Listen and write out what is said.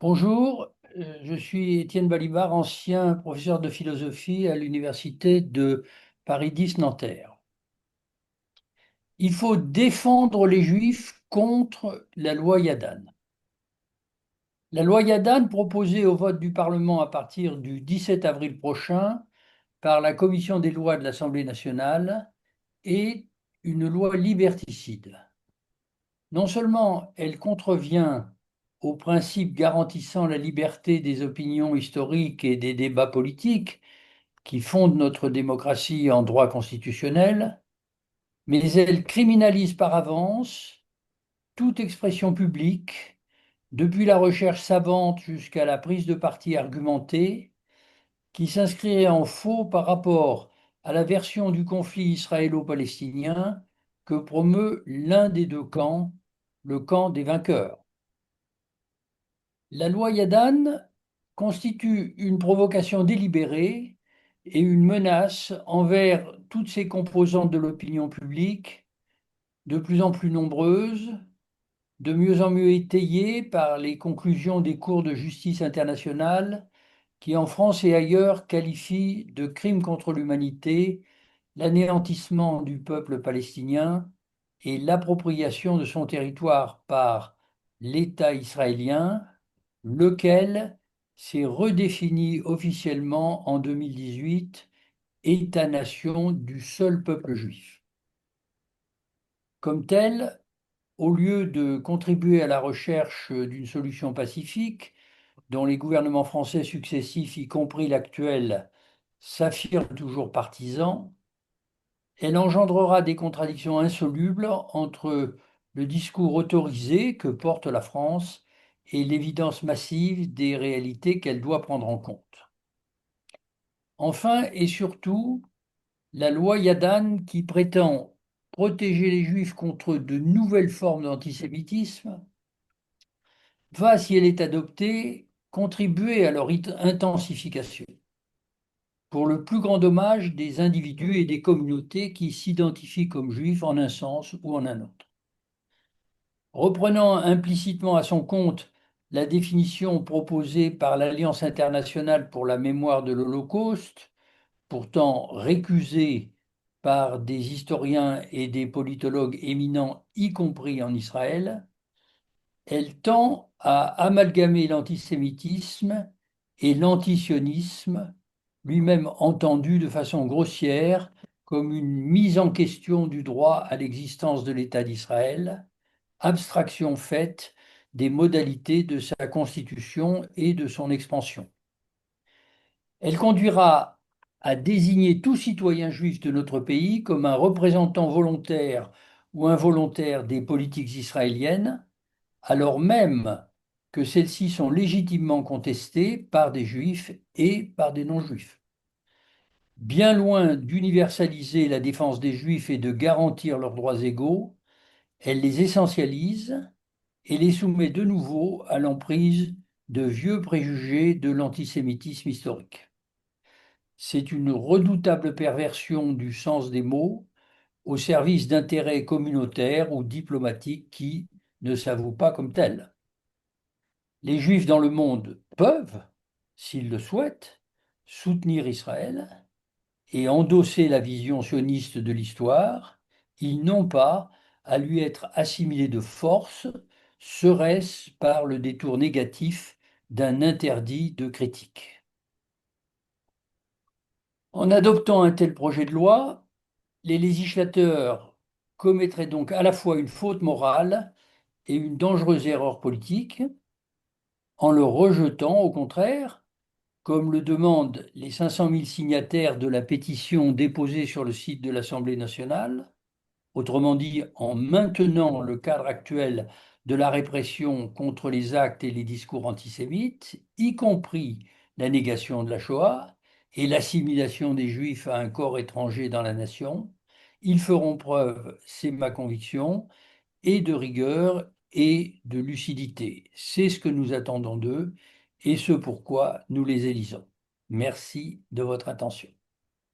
Bonjour, je suis Étienne Balibar, ancien professeur de philosophie à l'université de Paris 10 Nanterre. Il faut défendre les Juifs contre la loi Yadan. La loi Yadan, proposée au vote du Parlement à partir du 17 avril prochain par la Commission des lois de l'Assemblée nationale, est une loi liberticide. Non seulement elle contrevient aux principes garantissant la liberté des opinions historiques et des débats politiques qui fondent notre démocratie en droit constitutionnel, mais elle criminalise par avance toute expression publique, depuis la recherche savante jusqu'à la prise de parti argumentée, qui s'inscrirait en faux par rapport à la version du conflit israélo-palestinien que promeut l'un des deux camps, le camp des vainqueurs. La loi Yadan constitue une provocation délibérée et une menace envers toutes ces composantes de l'opinion publique, de plus en plus nombreuses, de mieux en mieux étayées par les conclusions des cours de justice internationale qui, en France et ailleurs, qualifient de crime contre l'humanité l'anéantissement du peuple palestinien et l'appropriation de son territoire par l'État israélien, lequel s'est redéfini officiellement en 2018 État-nation du seul peuple juif. Comme tel, au lieu de contribuer à la recherche d'une solution pacifique, dont les gouvernements français successifs, y compris l'actuel, s'affirment toujours partisans, elle engendrera des contradictions insolubles entre le discours autorisé que porte la France et l'évidence massive des réalités qu'elle doit prendre en compte. Enfin et surtout, la loi Yadan qui prétend protéger les Juifs contre de nouvelles formes d'antisémitisme va, si elle est adoptée, contribuer à leur intensification, pour le plus grand dommage des individus et des communautés qui s'identifient comme juifs en un sens ou en un autre. Reprenant implicitement à son compte la définition proposée par l'Alliance internationale pour la mémoire de l'Holocauste, pourtant récusée par des historiens et des politologues éminents, y compris en Israël, elle tend à amalgamer l'antisémitisme et l'antisionisme, lui-même entendu de façon grossière comme une mise en question du droit à l'existence de l'État d'Israël, abstraction faite des modalités de sa constitution et de son expansion. Elle conduira à désigner tout citoyen juif de notre pays comme un représentant volontaire ou involontaire des politiques israéliennes, alors même que celles-ci sont légitimement contestées par des juifs et par des non-juifs. Bien loin d'universaliser la défense des juifs et de garantir leurs droits égaux, elle les essentialise et les soumet de nouveau à l'emprise de vieux préjugés de l'antisémitisme historique. C'est une redoutable perversion du sens des mots au service d'intérêts communautaires ou diplomatiques qui ne s'avouent pas comme tels. Les Juifs dans le monde peuvent, s'ils le souhaitent, soutenir Israël et endosser la vision sioniste de l'histoire. Ils n'ont pas à lui être assimilés de force, serait-ce par le détour négatif d'un interdit de critique. En adoptant un tel projet de loi, les législateurs commettraient donc à la fois une faute morale et une dangereuse erreur politique en le rejetant, au contraire, comme le demandent les 500 000 signataires de la pétition déposée sur le site de l'Assemblée nationale, autrement dit en maintenant le cadre actuel de la répression contre les actes et les discours antisémites, y compris la négation de la Shoah et l'assimilation des Juifs à un corps étranger dans la nation. Ils feront preuve, c'est ma conviction, et de rigueur et de lucidité. C'est ce que nous attendons d'eux et ce pourquoi nous les élisons. Merci de votre attention.